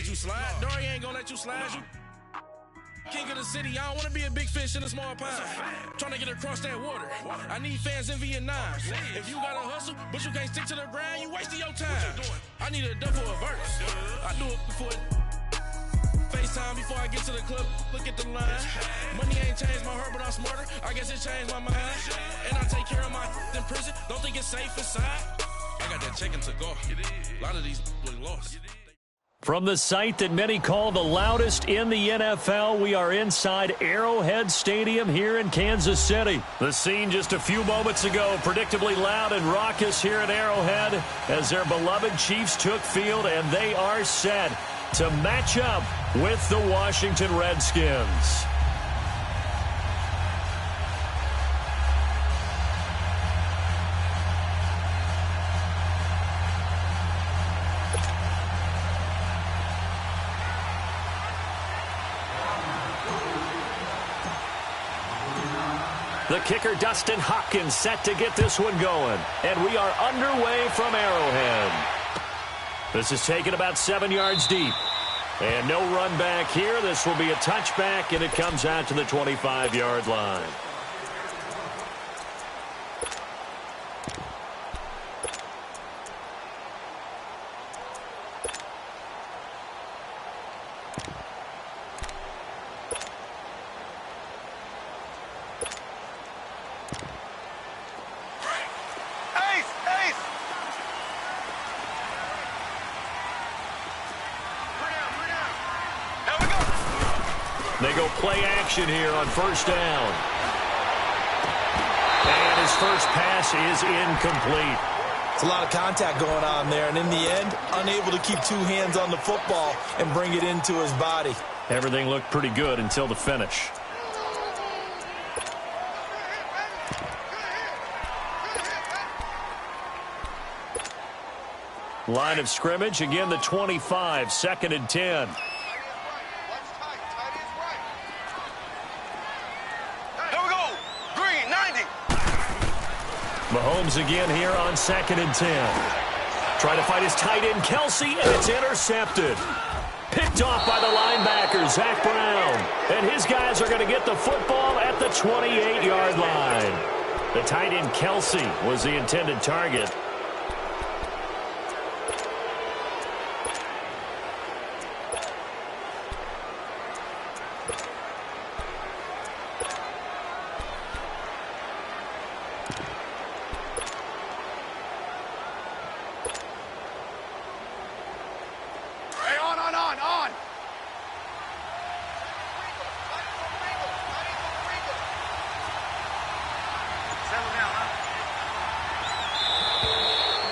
let you slide. Dory ain't gonna let you slide. You king of the city. I don't want to be a big fish in a small pond. Trying to get across that water. I need fans in Vietnam. If you gotta hustle, but you can't stick to the grind, you wasting your time. I need a double a verse. I do it before FaceTime before I get to the club. Look at the line. Money ain't changed my heart, but I'm smarter. I guess it changed my mind. And I take care of my in prison. Don't think it's safe inside. I got that chicken to go. A lot of these look lost. From the site that many call the loudest in the NFL, we are inside Arrowhead Stadium here in Kansas City. The scene just a few moments ago, predictably loud and raucous here at Arrowhead as their beloved Chiefs took field, and they are set to match up with the Washington Redskins. The kicker, Dustin Hopkins, set to get this one going. And we are underway from Arrowhead. This is taken about 7 yards deep. And no run back here. This will be a touchback, and it comes out to the 25-yard line. They go play action here on first down. And his first pass is incomplete. It's a lot of contact going on there, and in the end, unable to keep two hands on the football and bring it into his body. Everything looked pretty good until the finish. Line of scrimmage, again the 25, 2nd and 10. Mahomes again here on 2nd and 10. Trying to find his tight end, Kelsey, and it's intercepted. Picked off by the linebacker, Zach Brown. And his guys are going to get the football at the 28-yard line. The tight end, Kelsey, was the intended target.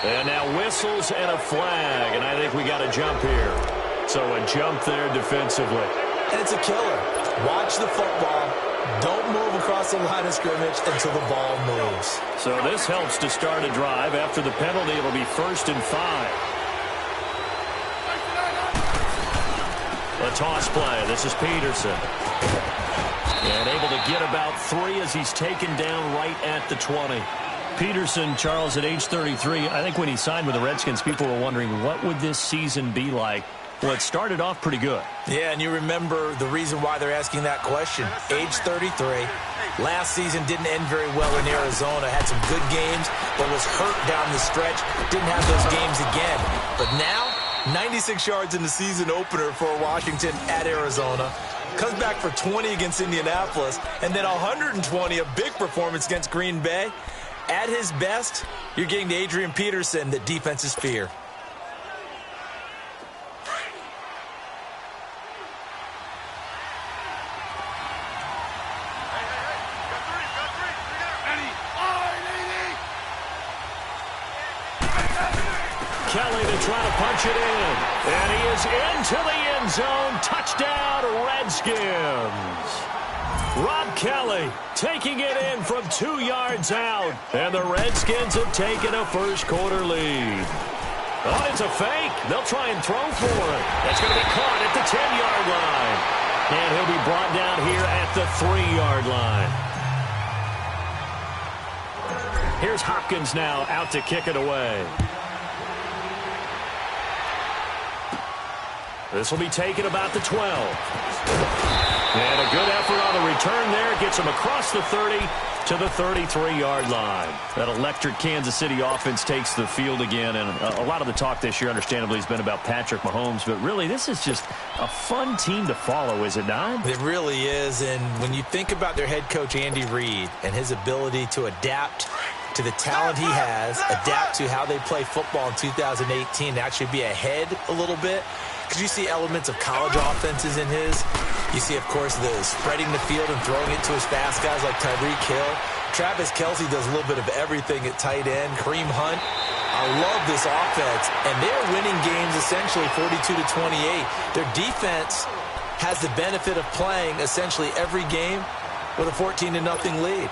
And now whistles and a flag, and I think we got a jump here. So a jump there defensively. And it's a killer. Watch the football. Don't move across the line of scrimmage until the ball moves. So this helps to start a drive. After the penalty, it'll be 1st and 5. A toss play. This is Peterson. And able to get about 3 as he's taken down right at the 20. Peterson, Charles, at age 33, I think when he signed with the Redskins, people were wondering what would this season be like. Well, it started off pretty good. Yeah, and you remember the reason why they're asking that question. Age 33. Last season didn't end very well in Arizona. Had some good games, but was hurt down the stretch. Didn't have those games again. But now, 96 yards in the season opener for Washington at Arizona. Comes back for 20 against Indianapolis, and then 120, a big performance against Green Bay. At his best, you're getting to Adrian Peterson, that defenses fear. Kelly to try to punch it in. And he is into the end zone. Touchdown, Redskins. Rob Kelly taking it in from 2 yards out. And the Redskins have taken a first-quarter lead. Oh, it's a fake. They'll try and throw for it. That's going to be caught at the 10-yard line. And he'll be brought down here at the 3-yard line. Here's Hopkins now out to kick it away. This will be taken about the 12. And a good effort on the return there. Gets him across the 30 to the 33-yard line. That electric Kansas City offense takes the field again. And a lot of the talk this year, understandably, has been about Patrick Mahomes. But really, this is just a fun team to follow, is it not? It really is. And when you think about their head coach, Andy Reid, and his ability to adapt to the talent he has, adapt to how they play football in 2018, actually be ahead a little bit. Because you see elements of college offenses in his. You see, of course, the spreading the field and throwing it to his fast guys like Tyreek Hill. Travis Kelce does a little bit of everything at tight end. Kareem Hunt. I love this offense. And they're winning games essentially 42-28. Their defense has the benefit of playing essentially every game with a 14-0 lead.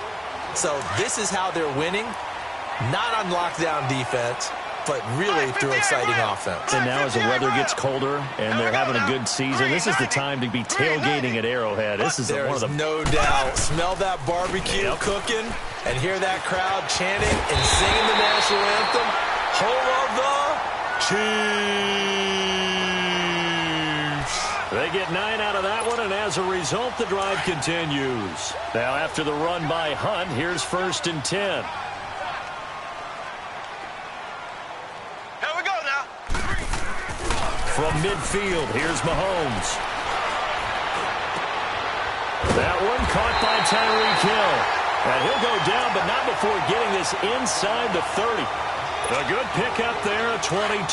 So this is how they're winning. Not on lockdown defense, but really through exciting offense. And now as the weather gets colder and they're having a good season, this is the time to be tailgating at Arrowhead. This is one of the... no doubt. Smell that barbecue cooking and hear that crowd chanting and singing the national anthem. Home of the Chiefs. They get 9 out of that one, and as a result, the drive continues. Now after the run by Hunt, here's 1st and 10. From midfield, here's Mahomes. That one caught by Tyreek Hill. And he'll go down, but not before getting this inside the 30. A good pickup there, a 22.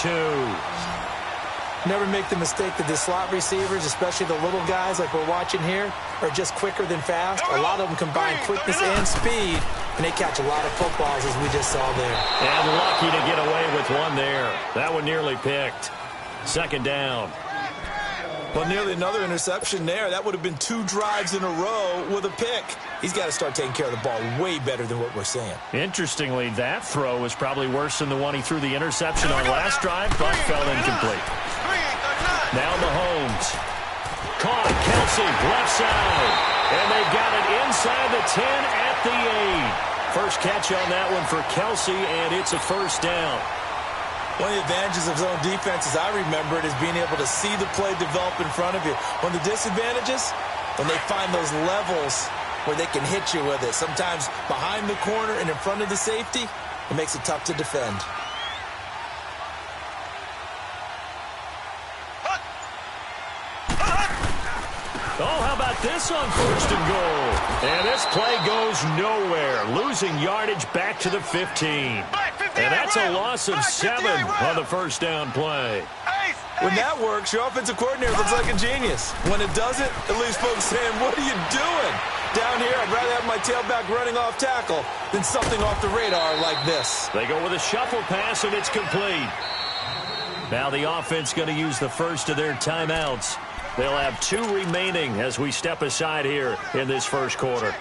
Never make the mistake that the slot receivers, especially the little guys like we're watching here, are just quicker than fast. A lot of them combine quickness and speed, and they catch a lot of footballs, as we just saw there. And lucky to get away with one there. That one nearly picked. 2nd down. Well, nearly another interception there. That would have been 2 drives in a row with a pick. He's got to start taking care of the ball way better than what we're seeing. Interestingly, that throw was probably worse than the one he threw the interception on last drive, but fell incomplete. Now Mahomes. Caught. Kelce, left side. And they've got it inside the 10 at the 8. First catch on that one for Kelce, and it's a 1st down. One of the advantages of zone defense, as I remember it, is being able to see the play develop in front of you. One of the disadvantages, when they find those levels where they can hit you with it, sometimes behind the corner and in front of the safety, it makes it tough to defend. Oh, how about this on 1st and goal? And this play goes nowhere. Losing yardage back to the 15. And that's a loss of 7 on the 1st down play. When that works, your offensive coordinator looks like a genius. When it doesn't, it leaves folks saying, what are you doing? Down here, I'd rather have my tailback running off tackle than something off the radar like this. They go with a shuffle pass, and it's complete. Now the offense going to use the first of their timeouts. They'll have 2 remaining as we step aside here in this 1st quarter.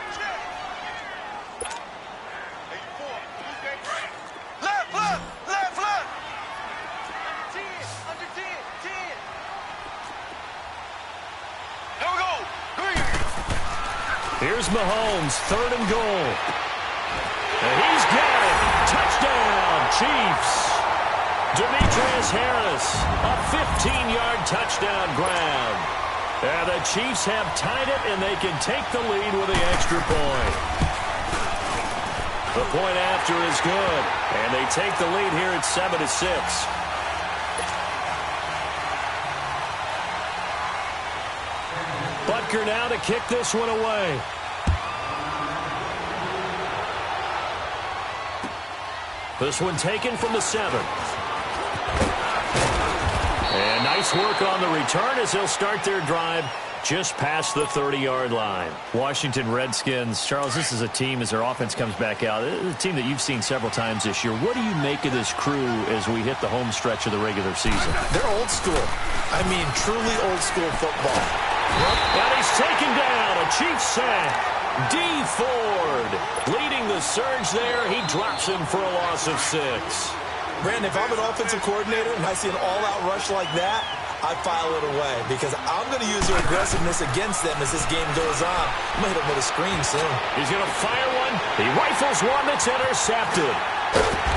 Here's Mahomes, 3rd and goal. And he's got it. Touchdown, Chiefs. Demetrius Harris, a 15-yard touchdown grab. And the Chiefs have tied it, and they can take the lead with the extra point. The point after is good, and they take the lead here at 7-6. Butker now to kick this one away. This one taken from the 7. And nice work on the return as they'll start their drive just past the 30-yard line. Washington Redskins, Charles, this is a team as their offense comes back out. A team that you've seen several times this year. What do you make of this crew as we hit the home stretch of the regular season? They're old school. I mean, truly old school football. And he's taken down. A Chiefs sack. D. Ford leading the surge there. He drops him for a loss of 6. Brandon, if I'm an offensive coordinator and I see an all-out rush like that, I file it away because I'm going to use their aggressiveness against them as this game goes on. I'm going to hit him with a screen soon. He's going to fire one. He rifles one that's intercepted.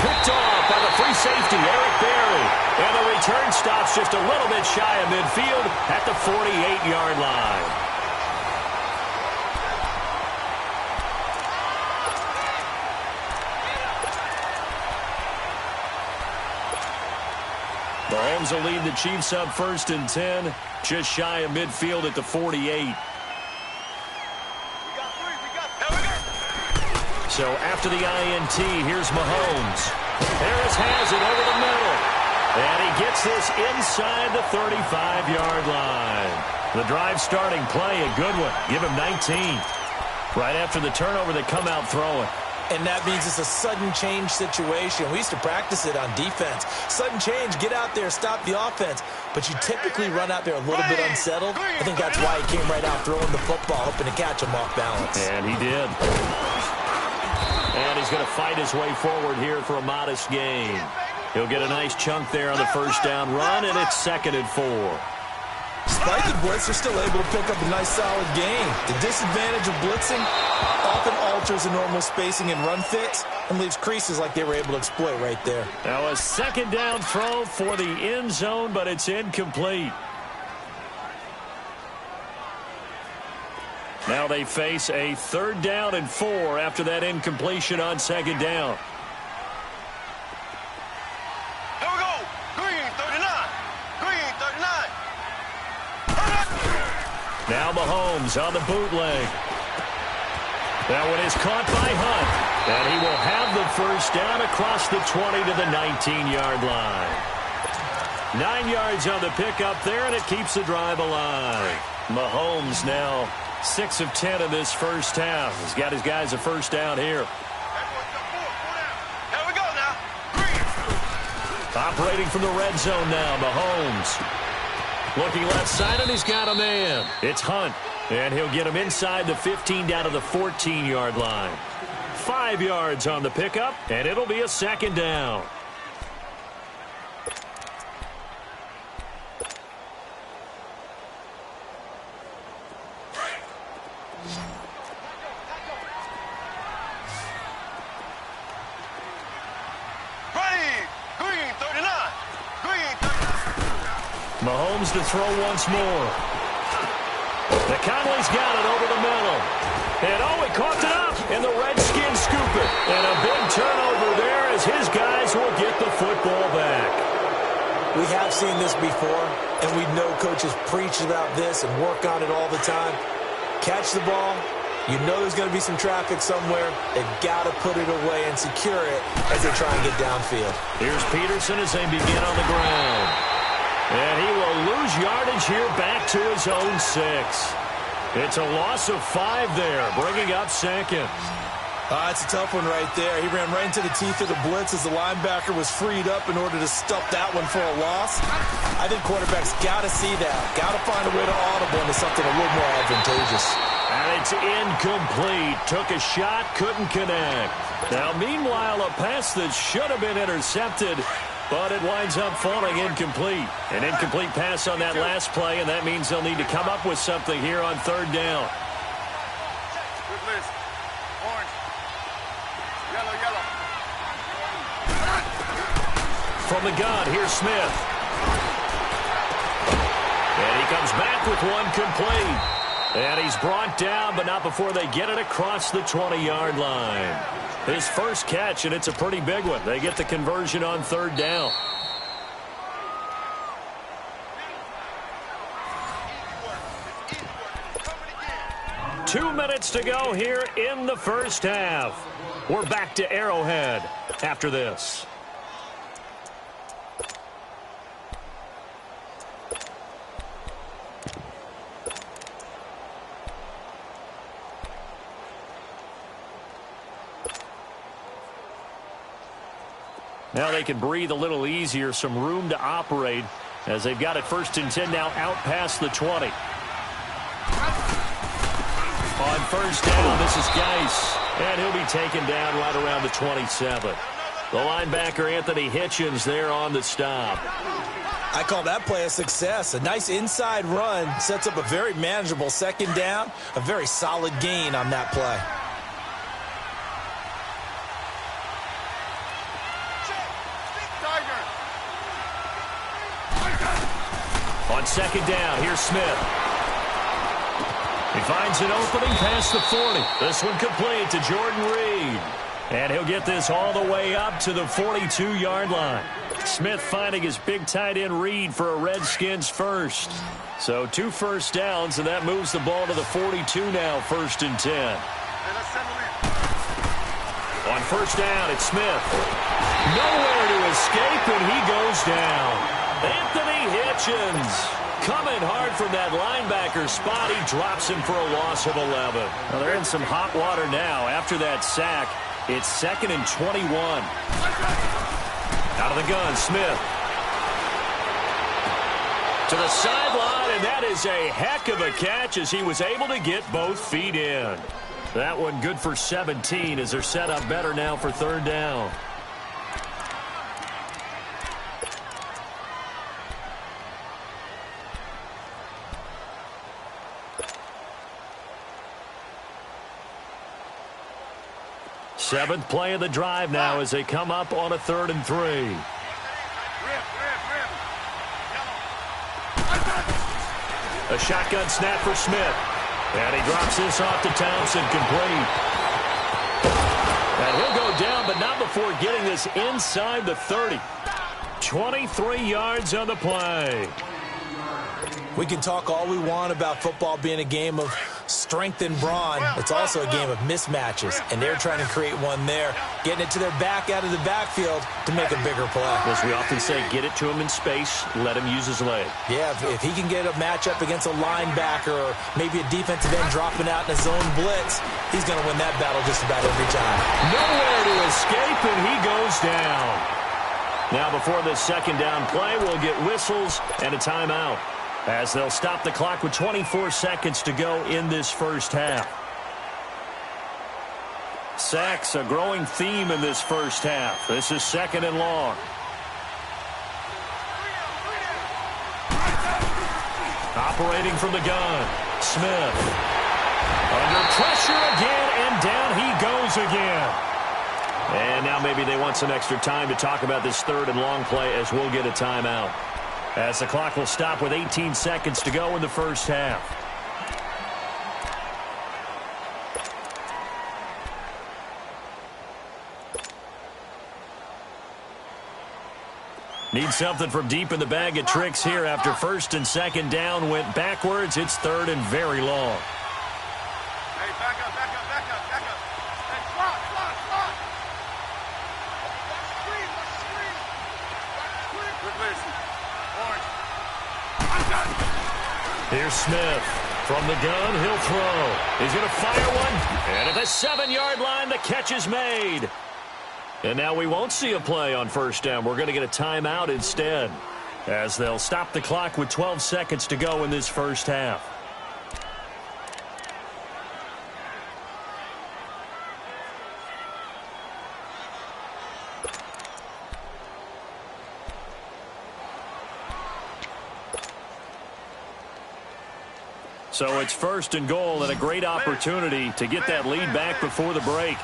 picked off by the free safety, Eric Berry. And the return stops just a little bit shy of midfield at the 48-yard line. Mahomes will lead the Chiefs up 1st and 10, just shy of midfield at the 48. So after the INT, here's Mahomes. Harris has it over the middle. And he gets this inside the 35-yard line. The drive starting play, a good one. Give him 19. Right after the turnover, they come out throwing. And that means it's a sudden change situation. We used to practice it on defense. Sudden change, get out there, stop the offense. But you typically run out there a little bit unsettled. I think that's why he came right out throwing the football, hoping to catch him off balance. And he did. And he's going to fight his way forward here for a modest gain. He'll get a nice chunk there on the first down run, and it's 2nd and 4. Despite the blitz, they're still able to pick up a nice solid gain. The disadvantage of blitzing often alters the normal spacing and run fits and leaves creases like they were able to exploit right there. Now a 2nd down throw for the end zone, but it's incomplete. Now they face a 3rd down and 4 after that incompletion on 2nd down. Here we go. Green 39. Green 39. Now Mahomes on the bootleg. That one is caught by Hunt. And he will have the first down across the 20 to the 19-yard line. 9 yards on the pickup there, and it keeps the drive alive. Mahomes now 6 of 10 in this first half. He's got his guys a first down here. Here we go now. Green. Operating from the red zone now, Mahomes. Looking left side, and he's got a man. It's Hunt, and he'll get him inside the 15 down to the 14-yard line. 5 yards on the pickup, and it'll be a 2nd down. Mahomes to throw once more. McConley's got it over the middle. And he caught it up, and the Redskins scoop it. And a big turnover there as his guys will get the football back. We have seen this before, and we know coaches preach about this and work on it all the time. Catch the ball. You know there's going to be some traffic somewhere. They've got to put it away and secure it as they try and get downfield. Here's Peterson as they begin on the ground. And he will lose yardage here back to his own 6. It's a loss of 5 there, bringing up 2nd. It's a tough one right there. He ran right into the teeth of the blitz as the linebacker was freed up in order to stuff that one for a loss. I think quarterbacks got to see that. Got to find a way to audible into something a little more advantageous. And it's incomplete. Took a shot, couldn't connect. Now, meanwhile, a pass that should have been intercepted, but it winds up falling incomplete. An incomplete pass on that last play, and that means they'll need to come up with something here on 3rd down. Good list. Orange. Yellow, yellow. From the gun, here's Smith. And he comes back with one complete. And he's brought down, but not before they get it across the 20-yard line. His first catch, and it's a pretty big one. They get the conversion on 3rd down. Two minutes to go here in the first half. We're back to Arrowhead after this. Now they can breathe a little easier, some room to operate as they've got it 1st and 10 now out past the 20. On 1st down, this is Geis, and he'll be taken down right around the 27. The linebacker, Anthony Hitchens, there on the stop. I call that play a success. A nice inside run sets up a very manageable 2nd down, a very solid gain on that play. second down. Here's Smith. He finds an opening past the 40. This one complete to Jordan Reed. And he'll get this all the way up to the 42-yard line. Smith finding his big tight end Reed for a Redskins first. So 2 first downs, and that moves the ball to the 42 now, 1st and 10. On first down, it's Smith. Nowhere to escape, and he goes down. Anthony Hitchens coming hard from that linebacker spot. He drops him for a loss of 11. Well, they're in some hot water now. After that sack, it's 2nd and 21. Out of the gun, Smith. To the sideline, and that is a heck of a catch as he was able to get both feet in. That one good for 17 as they're set up better now for 3rd down. Seventh play of the drive now as they come up on a 3rd and 3. A shotgun snap for Smith. And he drops this off to Townsend, complete. And he'll go down, but not before getting this inside the 30. 23 yards on the play. We can talk all we want about football being a game of strength and brawn. It's also a game of mismatches, and they're trying to create one there, getting it to their back out of the backfield to make a bigger play. As we often say, get it to him in space, let him use his leg. Yeah, if he can get a matchup against a linebacker or maybe a defensive end dropping out in a zone blitz, he's going to win that battle just about every time. Nowhere to escape, and he goes down. Now before this 2nd down play, we'll get whistles and a timeout, as they'll stop the clock with 24 seconds to go in this first half. Sacks, a growing theme in this first half. This is 2nd and long. Operating from the gun, Smith. Under pressure again, and down he goes again. And now maybe they want some extra time to talk about this 3rd and long play, as we'll get a timeout, as the clock will stop with 18 seconds to go in the first half. Need something from deep in the bag of tricks here after 1st and 2nd down went backwards. It's 3rd and very long. Hey, back up, back up, back up, back up. Hey, slot, slot, slot. Screen, screen. Good listen. Orange. I'm done. Here's Smith. From the gun, he'll throw. He's going to fire one. And at the 7-yard line, the catch is made. And now we won't see a play on 1st down. We're going to get a timeout instead, as they'll stop the clock with 12 seconds to go in this first half. So it's 1st and goal, and a great opportunity to get that lead back before the break.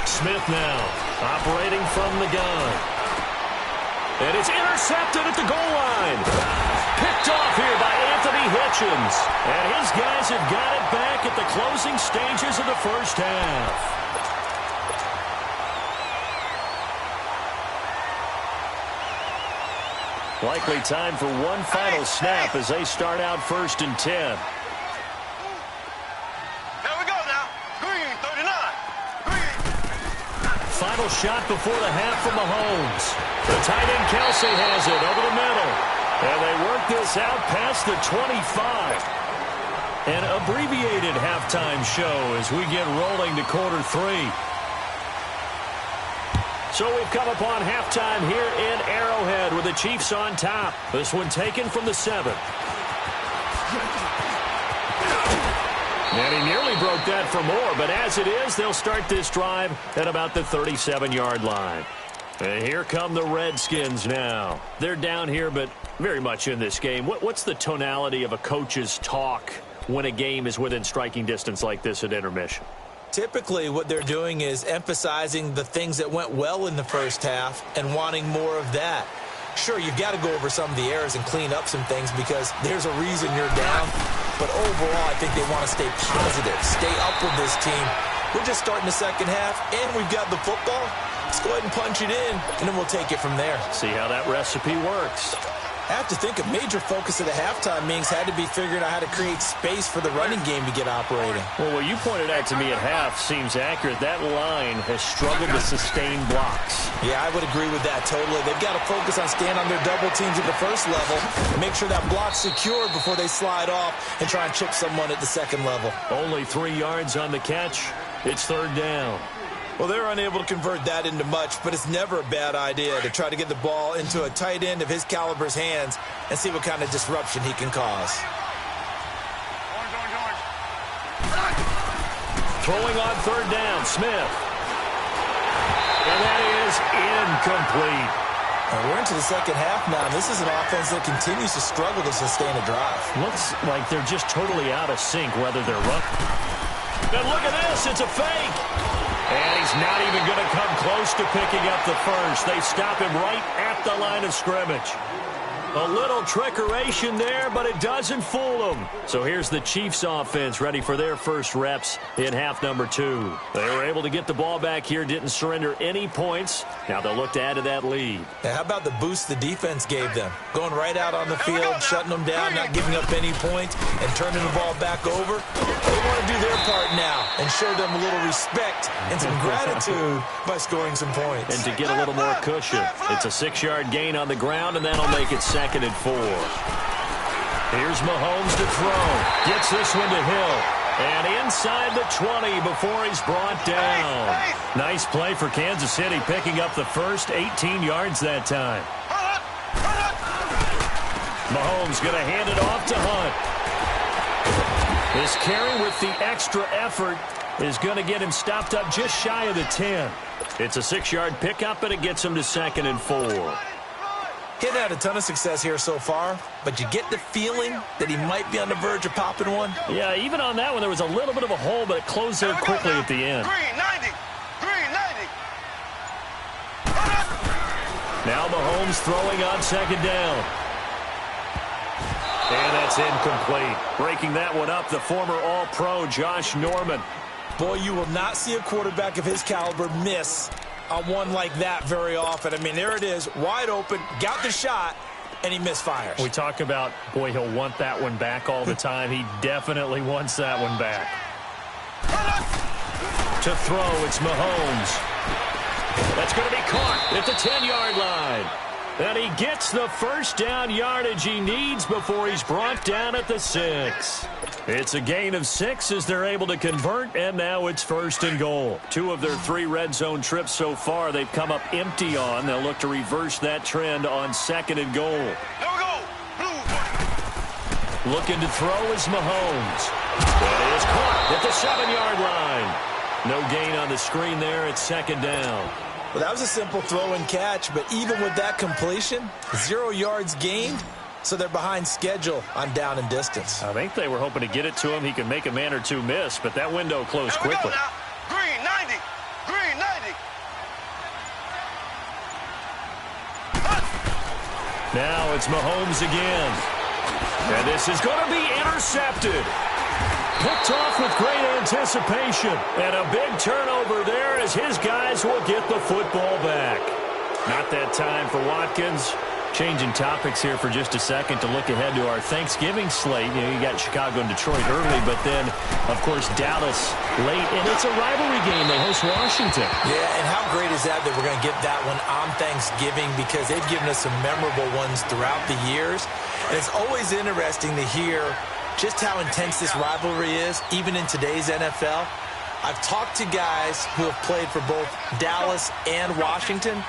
Smith now, operating from the gun. And it's intercepted at the goal line. Picked off here by Anthony Hitchens. And his guys have got it back at the closing stages of the first half. Likely time for one final snap as they start out 1st and 10. Final shot before the half from Mahomes. The tight end Kelsey has it over the middle. And they work this out past the 25. An abbreviated halftime show as we get rolling to quarter 3. So we've come upon halftime here in Arrowhead with the Chiefs on top. This one taken from the 7th. And he nearly broke that for more, but as it is, they'll start this drive at about the 37-yard line. And here come the Redskins now. They're down here, but very much in this game. What's the tonality of a coach's talk when a game is within striking distance like this at intermission? Typically, what they're doing is emphasizing the things that went well in the first half and wanting more of that. Sure, you've got to go over some of the errors and clean up some things because there's a reason you're down. But overall, I think they want to stay positive, stay up with this team. We're just starting the second half, and we've got the football. Let's go ahead and punch it in, and then we'll take it from there. See how that recipe works. I have to think a major focus of the halftime meetings had to be figuring out how to create space for the running game to get operating. Well, what you pointed out to me at half seems accurate. That line has struggled to sustain blocks. Yeah, I would agree with that totally. They've got to focus on staying on their double teams at the first level and make sure that block's secured before they slide off and try and chip someone at the second level. Only 3 yards on the catch. It's third down. Well, they're unable to convert that into much, but it's never a bad idea to try to get the ball into a tight end of his caliber's hands and see what kind of disruption he can cause. Throwing on third down, Smith. And that is incomplete. And we're into the second half now. This is an offense that continues to struggle to sustain a drive. Looks like they're just totally out of sync, whether they're running. And look at this, it's a fake. And he's not even going to come close to picking up the first. They stop him right at the line of scrimmage. A little trickeration there, but it doesn't fool them. So here's the Chiefs offense ready for their first reps in half number 2. They were able to get the ball back here, didn't surrender any points. Now they'll look to add to that lead. Now, how about the boost the defense gave them? Going right out on the field, shutting them down, not giving up any points, and turning the ball back over. They want to do their part now and show them a little respect and some gratitude by scoring some points. And to get a little more cushion. It's a 6-yard gain on the ground, and that'll make it 2nd and 4. Here's Mahomes to throw. Gets this one to Hill. And inside the 20 before he's brought down. Nice play for Kansas City, picking up the first 18 yards that time. Mahomes going to hand it off to Hunt. This carry with the extra effort is going to get him stopped up just shy of the 10. It's a 6-yard pickup, and it gets him to 2nd and 4. He's had a ton of success here so far, but you get the feeling that he might be on the verge of popping one. Yeah, even on that one, there was a little bit of a hole, but it closed there quickly at the end. Green 90. Green 90. Now Mahomes throwing on 2nd down. And that's incomplete. Breaking that one up, the former All-Pro Josh Norman. Boy, you will not see a quarterback of his caliber miss on one like that very often. I mean, there it is, wide open, got the shot, and he misfires. We talk about, boy, he'll want that one back all the time. He definitely wants that one back. To throw, it's Mahomes. That's going to be caught at the 10-yard line. And he gets the first down yardage he needs before he's brought down at the 6. It's a gain of 6 as they're able to convert, and now it's 1st and goal. 2 of their 3 red zone trips so far they've come up empty on. They'll look to reverse that trend on 2nd and goal. There we go. Blue. Looking to throw is Mahomes. That is caught at the 7-yard line. No gain on the screen there. It's 2nd down. Well, that was a simple throw and catch, but even with that completion, 0 yards gained, so they're behind schedule on down and distance. I think they were hoping to get it to him. He can make a man or two miss, but that window closed quickly. Green 90. Green 90. Now it's Mahomes again. And this is going to be intercepted. Picked off with great anticipation. And a big turnover there as his guys will get the football back. Not that time for Watkins. Changing topics here for just a second to look ahead to our Thanksgiving slate. You know, you got Chicago and Detroit early, but then, of course, Dallas late. And it's a rivalry game. They host Washington. Yeah, and how great is that we're going to get that one on Thanksgiving because they've given us some memorable ones throughout the years. And it's always interesting to hear just how intense this rivalry is, even in today's NFL. I've talked to guys who have played for both Dallas and Washington,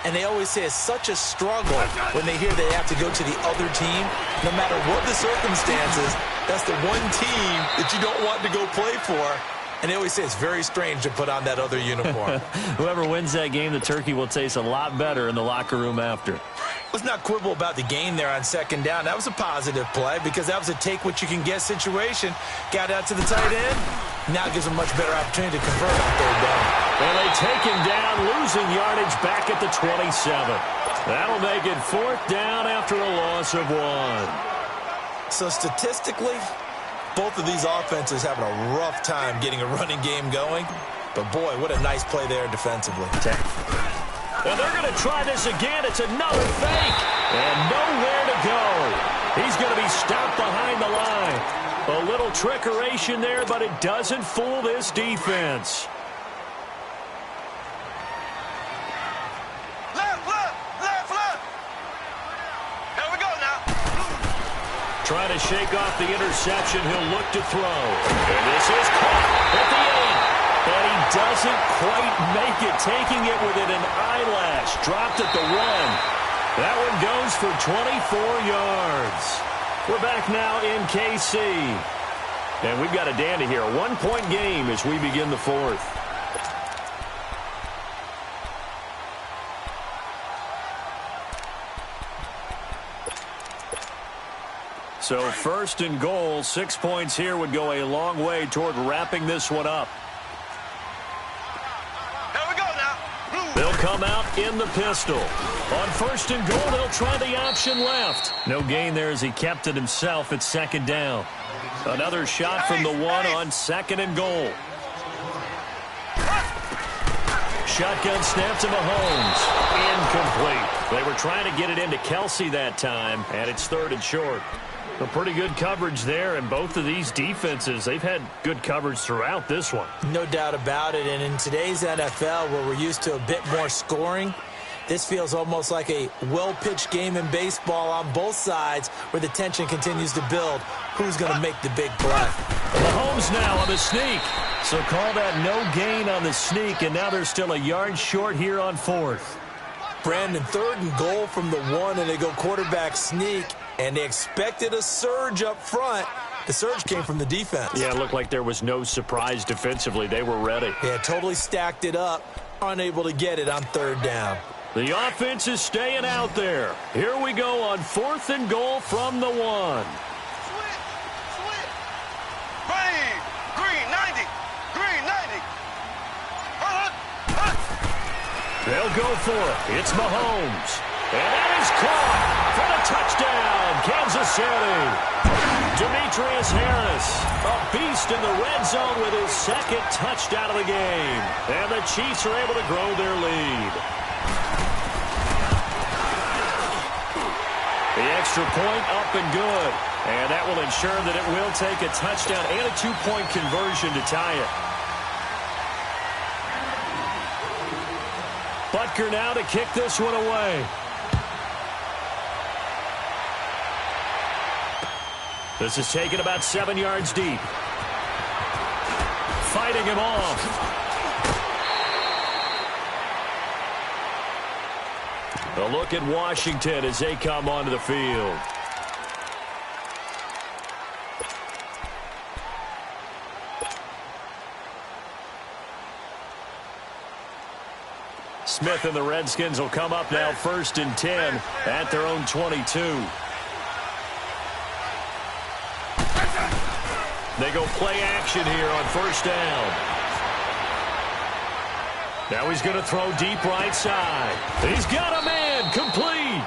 and they always say it's such a struggle when they hear they have to go to the other team. No matter what the circumstances, that's the one team that you don't want to go play for. And they always say it's very strange to put on that other uniform. Whoever wins that game, the turkey will taste a lot better in the locker room after. Let's not quibble about the gain there on 2nd down. That was a positive play because that was a take-what-you-can-get situation. Got out to the tight end, Now it gives them a much better opportunity to convert on third down. And they take him down, losing yardage back at the 27. That'll make it 4th down after a loss of 1. So statistically, both of these offenses having a rough time getting a running game going. But, boy, what a nice play there defensively. And they're going to try this again. It's another fake. And nowhere to go. He's going to be stopped behind the line. A little trickeration there, but it doesn't fool this defense. Trying to shake off the interception. He'll look to throw. And this is caught at the 8. And he doesn't quite make it, taking it within an eyelash. Dropped at the 1. That one goes for 24 yards. We're back now in KC. And we've got a dandy here. A 1-point game as we begin the 4th. So 1st and goal, 6 points here would go a long way toward wrapping this one up. Here we go now. They'll come out in the pistol. On 1st and goal, they'll try the option left. No gain there as he kept it himself at 2nd down. Another shot from the 1 on 2nd and goal. Shotgun snap to Mahomes. Incomplete. They were trying to get it into Kelsey that time, and it's 3rd and short. A pretty good coverage there, and both of these defenses, they've had good coverage throughout this one. No doubt about it, and in today's NFL, where we're used to a bit more scoring, this feels almost like a well-pitched game in baseball on both sides where the tension continues to build. Who's going to make the big play? Mahomes now on the sneak. So call that no gain on the sneak, and now they're still a yard short here on 4th. Brandon, 3rd and goal from the 1, and they go quarterback sneak, and they expected a surge up front. The surge came from the defense. Yeah, it looked like there was no surprise defensively. They were ready. Yeah, totally stacked it up, unable to get it on 3rd down. The offense is staying out there. Here we go on 4th and goal from the 1. Green 90. Green 90. They'll go for it. It's Mahomes. And that is caught for the touchdown, Kansas City. Demetrius Harris, a beast in the red zone with his 2nd touchdown of the game. And the Chiefs are able to grow their lead. The extra point up and good. And that will ensure that it will take a touchdown and a 2-point conversion to tie it. Butker now to kick this one away. This is taken about 7 yards deep. Fighting him off. A look at Washington as they come onto the field. Smith and the Redskins will come up now 1st and 10 at their own 22. They go play action here on 1st down. Now he's going to throw deep right side. He's got a man, complete.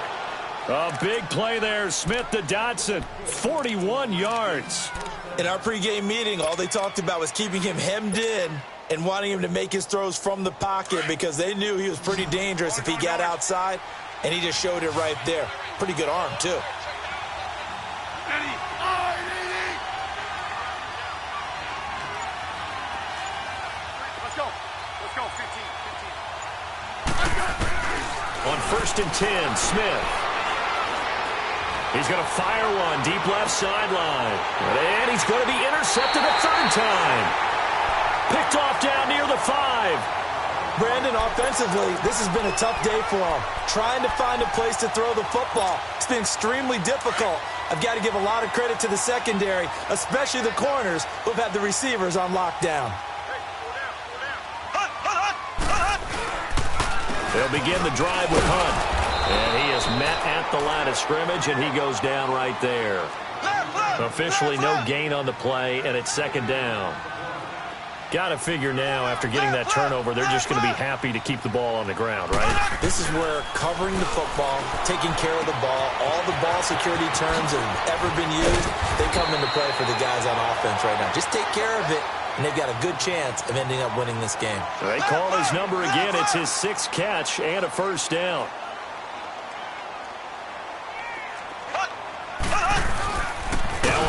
A big play there, Smith to Dotson, 41 yards. In our pregame meeting, all they talked about was keeping him hemmed in and wanting him to make his throws from the pocket because they knew he was pretty dangerous if he got outside, and he just showed it right there. Pretty good arm, too. On 1st and 10, Smith. He's going to fire one deep left sideline. And he's going to be intercepted a 3rd time. Picked off down near the 5. Brandon, offensively, this has been a tough day for him. Trying to find a place to throw the football. It's been extremely difficult. I've got to give a lot of credit to the secondary, especially the corners who've had the receivers on lockdown. They'll begin the drive with Hunt. And he is met at the line of scrimmage, and he goes down right there. Officially no gain on the play, and it's 2nd down. Got to figure now, after getting that turnover, they're just going to be happy to keep the ball on the ground, right? This is where covering the football, taking care of the ball, all the ball security terms that have ever been used, they come into play for the guys on offense right now. Just take care of it, and they've got a good chance of ending up winning this game. They call his number again. It's his 6th catch and a first down.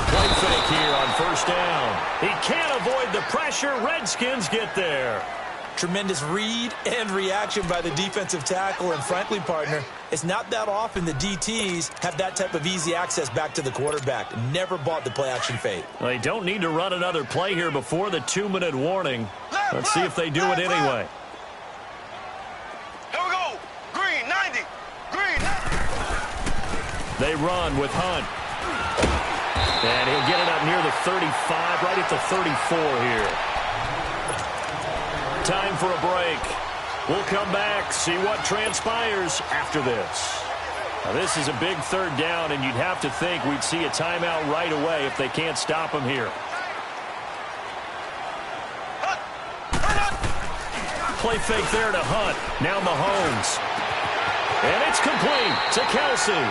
Play fake here on first down. He can't avoid the pressure. Redskins get there. Tremendous read and reaction by the defensive tackle. And frankly, partner, it's not that often the DTs have that type of easy access back to the quarterback. Never bought the play action fake. They don't need to run another play here before the 2-minute warning. Let's see if they do it anyway. Here we go. Green, 90. Green, 90. They run with Hunt. And he'll get it up near the 35, right at the 34 here. Time for a break. We'll come back, see what transpires after this. Now, this is a big 3rd down, and you'd have to think we'd see a timeout right away if they can't stop him here. Play fake there to Hunt. Now Mahomes. And it's complete to Kelsey.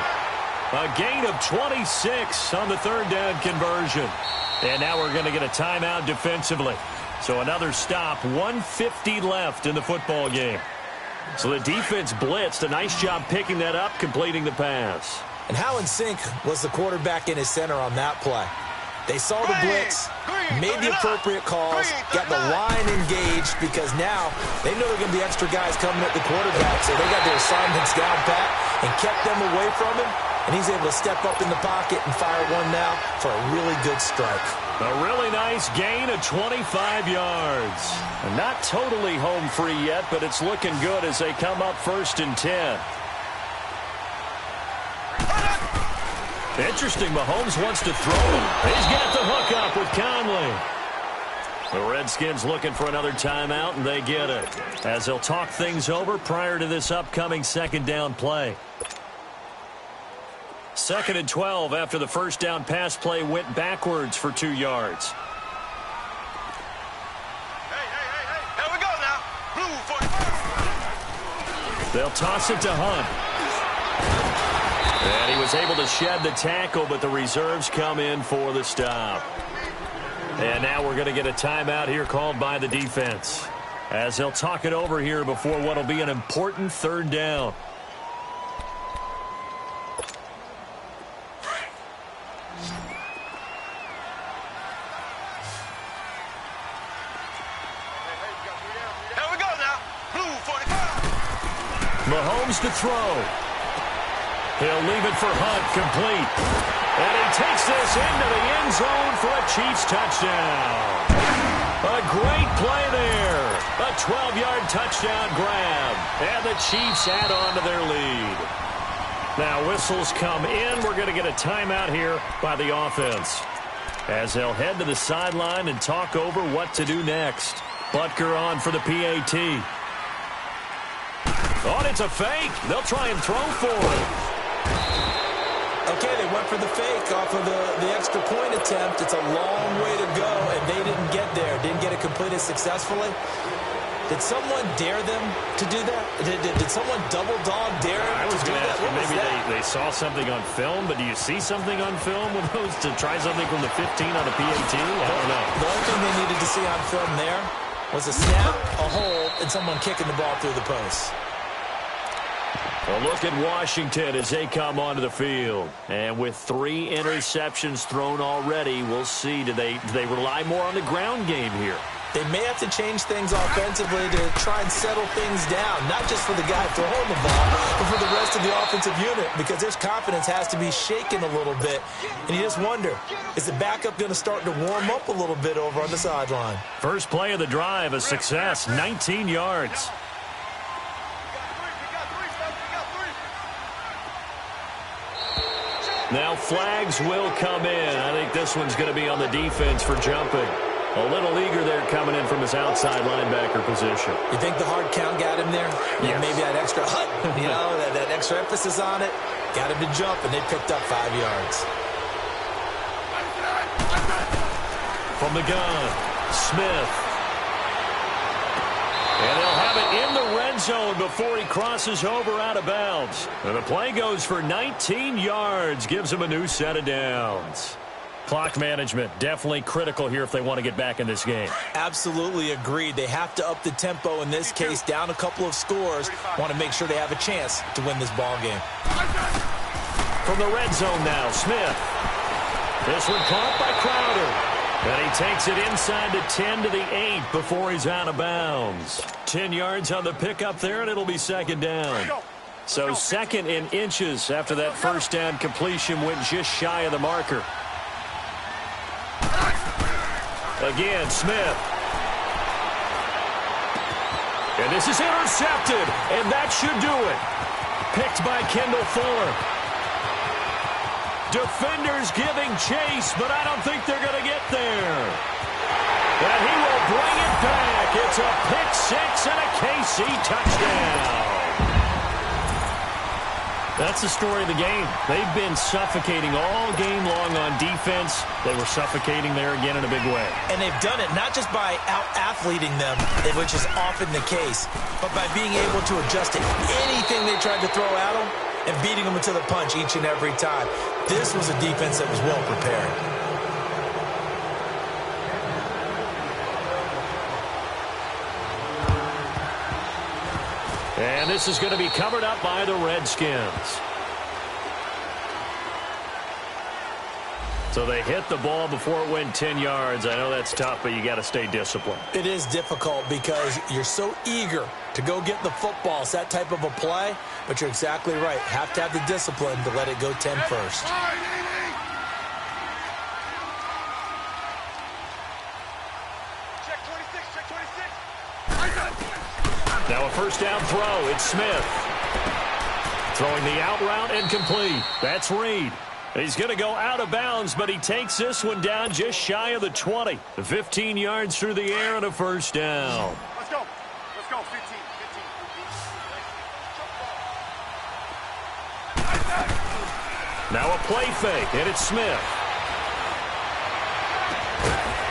A gain of 26 on the 3rd down conversion. And now we're going to get a timeout defensively. So another stop, 1:50 left in the football game. So the defense blitzed. A nice job picking that up, completing the pass. And how in sync was the quarterback in his center on that play? They saw the blitz, made the appropriate calls, got the line engaged, because now they know they're going to be extra guys coming at the quarterback. So they got their assignments down pat and kept them away from him. And he's able to step up in the pocket and fire one now for a really good strike. A really nice gain of 25 yards. And not totally home free yet, but it's looking good as they come up 1st and 10. Interesting, Mahomes wants to throw him. He's got the hook up with Conley. The Redskins looking for another timeout, and they get it, as they'll talk things over prior to this upcoming 2nd down play. 2nd and 12 after the 1st down pass play went backwards for 2 yards. Hey, here we go now. Blue 45. They'll toss it to Hunt. And he was able to shed the tackle, but the reserves come in for the stop. And now we're going to get a timeout here called by the defense, as they'll talk it over here before what will be an important 3rd down. Mahomes to throw. He'll leave it for Hunt, complete. And he takes this into the end zone for a Chiefs touchdown. A great play there. A 12-yard touchdown grab. And the Chiefs add on to their lead. Now whistles come in. We're going to get a timeout here by the offense, as they'll head to the sideline and talk over what to do next. Butker on for the PAT. Oh, and it's a fake. They'll try and throw for it. Okay, they went for the fake off of the extra point attempt. It's a long way to go, and they didn't get there. Didn't get it completed successfully. Did someone dare them to do that? Did someone double dog dare them I was to do going to that? ask you, maybe they saw something on film, but do you see something on film with those to try something from the 15 on a PAT? I don't know. The only thing they needed to see on film there was a snap, a hold, and someone kicking the ball through the post. A look at Washington as they come onto the field. And with 3 interceptions thrown already, we'll see. Do they rely more on the ground game here? They may have to change things offensively to try and settle things down, not just for the guy throwing the ball, but for the rest of the offensive unit, because their confidence has to be shaken a little bit. And you just wonder, is the backup going to start to warm up a little bit over on the sideline? First play of the drive, a success, 19 yards. Now flags will come in. I think this one's going to be on the defense for jumping. A little eager there coming in from his outside linebacker position. You think the hard count got him there? Yes. Maybe that extra that extra emphasis on it got him to jump, and they picked up 5 yards. From the gun, Smith. And they'll have it in the red zone before he crosses over out of bounds. And the play goes for 19 yards, gives him a new set of downs. Clock management, definitely critical here if they want to get back in this game. Absolutely agreed. They have to up the tempo in this case, down a couple of scores. Want to make sure they have a chance to win this ball game. From the red zone now, Smith. This one caught by Crowder. And he takes it inside the 10 to the 8 before he's out of bounds. 10 yards on the pickup there, and it'll be second down. So second in inches after that first down completion went just shy of the marker. Again, Smith. And this is intercepted, and that should do it. Picked by Kendall Fuller. Defenders giving chase, but I don't think they're going to get there. And he will bring it back. It's a pick six and a KC touchdown. That's the story of the game. They've been suffocating all game long on defense. They were suffocating there again in a big way. And they've done it not just by out-athleting them, which is often the case, but by being able to adjust to anything they tried to throw at them and beating them to the punch each and every time. This was a defense that was well prepared. And this is going to be covered up by the Redskins. So they hit the ball before it went 10 yards. I know that's tough, but you got to stay disciplined. It is difficult because you're so eager to go get the football. It's that type of a play, but you're exactly right. Have to have the discipline to let it go 10 first. Check 26, check 26. Now a first down throw. It's Smith. Throwing the out route and complete. That's Reed. He's going to go out of bounds, but he takes this one down just shy of the 20. 15 yards through the air and a first down. Let's go. Let's go. 15. Now a play fake, and it's Smith.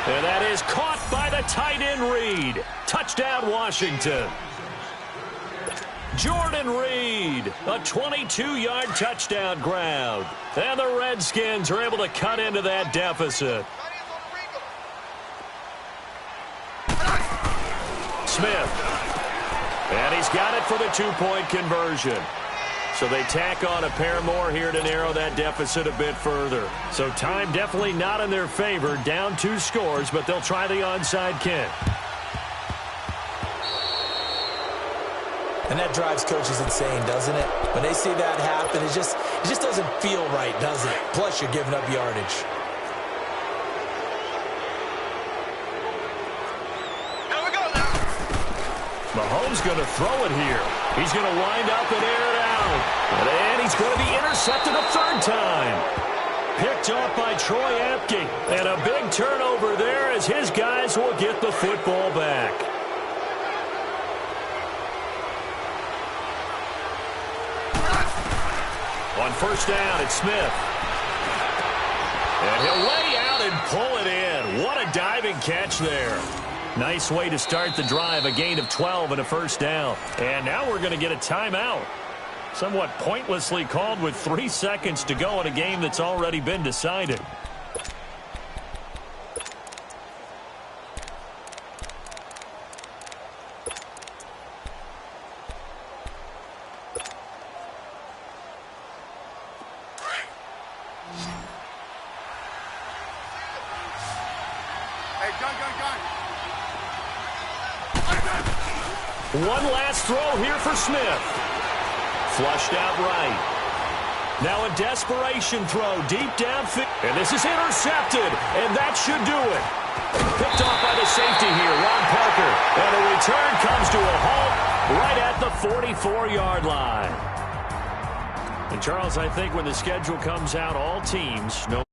And that is caught by the tight end Reed. Touchdown, Washington. Jordan Reed, a 22-yard touchdown grab. And the Redskins are able to cut into that deficit. Smith. And he's got it for the two-point conversion. So they tack on a pair more here to narrow that deficit a bit further. So time definitely not in their favor. Down 2 scores, but they'll try the onside kick. And that drives coaches insane, doesn't it? When they see that happen, it just doesn't feel right, does it? Plus, you're giving up yardage. Here we go now. Mahomes going to throw it here. He's going to wind up and air it out. And he's going to be intercepted a third time. Picked off by Troy Apke. And a big turnover there as his guys will get the football back. On first down, it's Smith. And he'll lay out and pull it in. What a diving catch there. Nice way to start the drive, a gain of 12 and a first down. And now we're going to get a timeout. Somewhat pointlessly called with 3 seconds to go in a game that's already been decided. One last throw here for Smith. Flushed out right. Now a desperation throw deep downfield. And this is intercepted. And that should do it. Picked off by the safety here, Ron Parker. And the return comes to a halt right at the 44-yard line. And Charles, I think when the schedule comes out, all teams, no